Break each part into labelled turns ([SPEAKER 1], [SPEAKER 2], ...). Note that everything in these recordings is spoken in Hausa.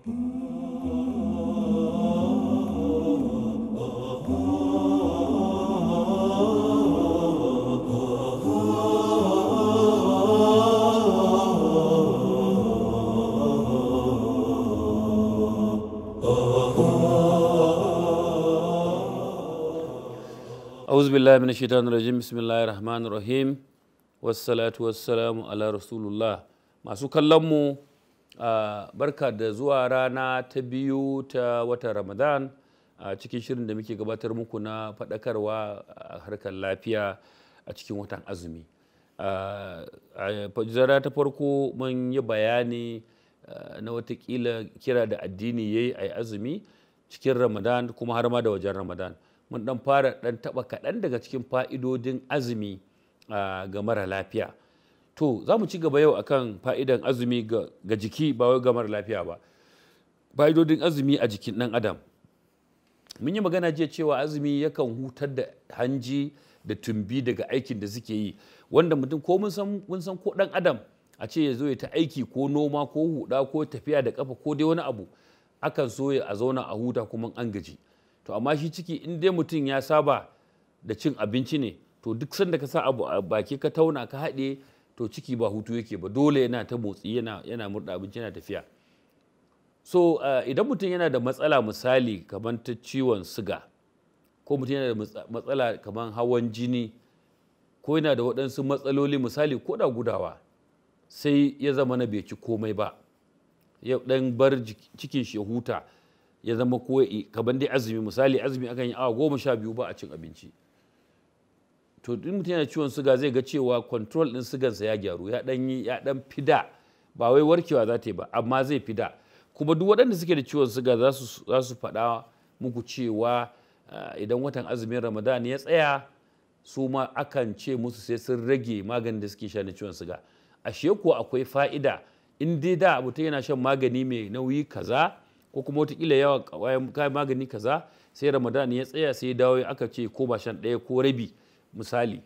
[SPEAKER 1] أعوذ بالله من الشيطان الرجيم بسم الله الرحمن الرحيم والصلاة والسلام على رسول الله. Masu kallon mu barka da zuwa rana ta biyu ta watan Ramadan a cikin shirin da muke gabatar muku na faɗakarwa a harkar lafiya a cikin watan azumi. Zara ta farko mun yi bayani na watakila kira da addini yayi a azumi cikin Ramadan kuma har ma da wajen Ramadan. Mun dan fara dan taba kaɗan daga cikin fa'idodin azumi ga mara lafiya. To za mu ci gaba yau akan fa'idan azumi ga jiki ba wai ga mara lafiya ba. Fa'idodin azumi a jikin ɗan adam. Mun yi magana jiya cewa azumi yakan hutar da hanji da tumbi daga aikin da suke yi, wanda mutum ko mun san ko ɗan adam a ce ya zo ya ta aiki ko noma ko huɗa ko tafiya da ƙafa ko dai wani abu, akan so a zauna a huta kuma an gaji. To amma shi ciki in dai mutum ya saba da cin abinci ne, to duk sanda ka sa abu a baki ka tauna ka haɗe, to ciki ba hutu yake ba, dole yana ta motsi yana murɗa abinci yana tafiya. So idan mutum yana da matsala misali kamar ta ciwon siga, ko mutum yana da matsala kamar hawan jini, ko yana da waɗansu matsaloli misali ko da gudawa, sai ya zama na bai ci komai ba, ya ɗan bar cikin shi ya huta, ya zama ko kamar dai azumi misali azumi akan yi awa 12 ba a cin abinci. To in mutum yana ciwon suga zai ga cewa control din sugansa ya gyaru, ya dan fida, ba wai warkewa za ta yi ba amma zai fida. Kuma duk waɗanda suke da ciwon suga za su faɗa muku cewa idan watan azumin Ramadan ya tsaya, su ma akan ce musu sai sun rage maganin da suke sha na ciwon suga. Ashe kuwa akwai fa'ida in dai da mutum yana shan magani mai nauyi kaza, ko kuma wataƙila yawan kayan magani kaza, sai Ramadan ya tsaya sai ya dawo aka ce ko ba shan ɗaya ko rabi misali,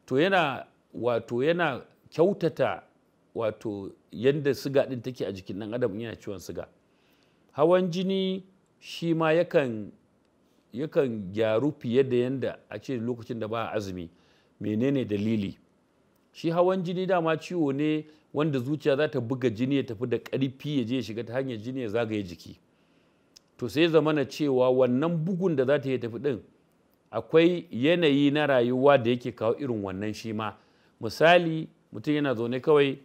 [SPEAKER 1] to yana kyautata yadda siga ɗin take a jikin ɗan adam yana ciwon siga. Hawan jini shi ma yakan gyaru fiye da yadda a ce lokacin da ba azumi. Menene dalili? Shi hawan jini dama ciwo ne wanda zuciya za ta buga jini ya tafi da ƙarfi ya je ya shiga ta hanyar jini ya zagaye jiki. To sai zamana cewa wannan bugun da za ta yi tafi ɗin, akwai yanayi na rayuwa da yake kawo irin wannan shi ma. Misali mutum yana zaune kawai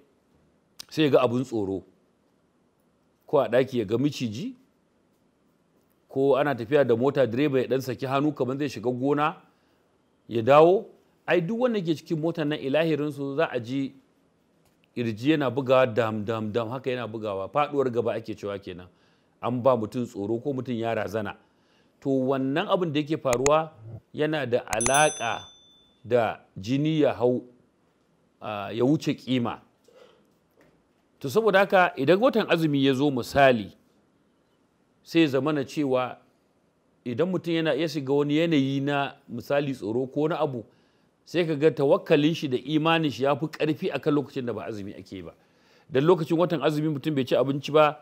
[SPEAKER 1] sai ya ga abin tsoro, ko a ɗaki ya ga miciji, ko ana tafiya da mota direba ya ɗan saki hannu kamar zai shiga gona ya dawo. Ai duk wanda ke cikin motar nan ilahirinsu za a ji kirji yana bugawa dam haka yana bugawa, faduwar gaba ake cewa kenan, an ba mutum tsoro ko mutum ya razana. To wannan abin da yake faruwa yana da alaƙa da jini ya hau ya wuce kima. To saboda haka idan watan azumi ya zo misali, sai zamana cewa idan mutum ya shiga wani yanayi na misali tsoro ko wani abu, sai ka ga tawakkalin shi da imanin shi ya fi ƙarfi akan lokacin da ba azumi ake ba. Dan lokacin watan azumi mutum bai ci abinci ba,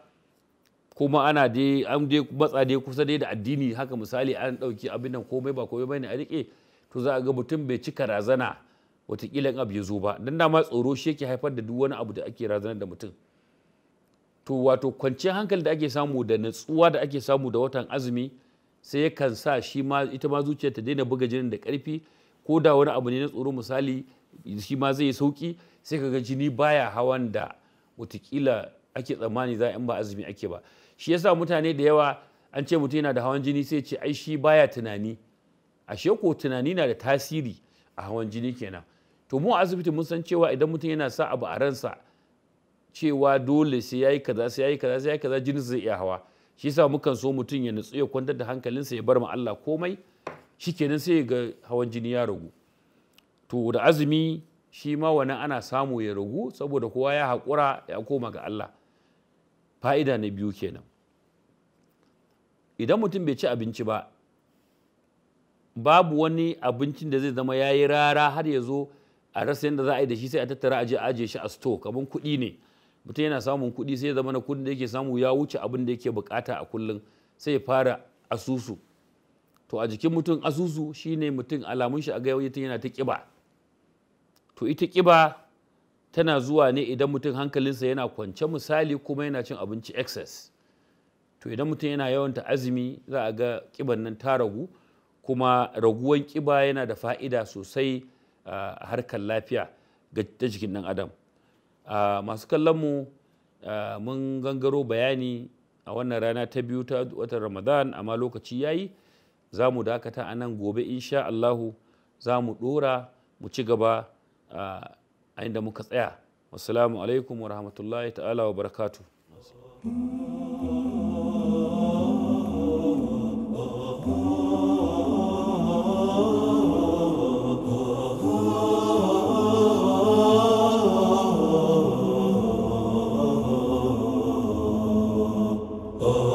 [SPEAKER 1] kuma an dai matsa dai kusa dai da addini haka misali an ɗauki abin nan komai ba komai bane a riƙe, to za a ga mutum bai cika razana wataƙila in abu ya zo ba. Dan dama tsoro shi yake haifar da duk wani abu da ake razanar da mutum. To kwanciyar hankali da ake samu da natsuwa da ake samu da watan azumi, sai yakan sa ita ma zuciya ta daina buga jinin da ƙarfi, ko da wani abu ne na tsoro misali shi ma zai yi sauki, sai ka ga jini baya hawan da watakila ake tsammani za in ba azumi ake ba. Shi yasa mutane da yawa an ce mutum yana da hawan jini sai ce ai shi baya tunani. Ashe ko tunani na da tasiri a hawan jini kenan. To mu a asibiti mun san cewa idan mutum yana sa abu a ransa cewa dole sai yayi kaza sai yayi kaza sai yayi kaza, jinin zai iya hawa. Shi yasa mukan so mutum ya nutsu ya kwantar da hankalinsa ya bar ma Allah komai, shikenan sai ga hawan jini ya ragu. To da azumi shi ma wannan ana samu ya ragu saboda kowa ya haƙura ya koma ga Allah. Fa'ida na biyu kenan. Idan mutum bai ci abinci ba, babu wani abincin da zai zama ya yi rara har ya zo a rasa yadda za a yi da shi, sai a tattara a je shi a store, kamar kuɗi ne. mutum yana samun kuɗi sai ya zama na kuɗin da yake samu ya wuce abin da yake bukata a kullum, sai ya fara asusu. To a jikin mutum asusu shine mutum alamun shi a ga yana ta ƙiba. To ita ƙiba tana zuwa ne idan mutum hankalinsa yana kwance misali kuma yana cin abinci excess. To idan mutum yana yawan azumi za a ga ƙiban nan ta ragu, kuma raguwan ƙiba yana da fa'ida sosai a harkar lafiya ta jikin ɗan adam. Masu kallon mu mun gangaro bayani a wannan rana ta biyu ta watan Ramadan, amma lokaci yayi, za mu dakata a nan. Gobe insha Allahu za mu ɗora mu ci gaba a inda muka tsaya. Wassalamu alaikum wa rahmatullahi ta'ala wa barakatuh.
[SPEAKER 2] Oh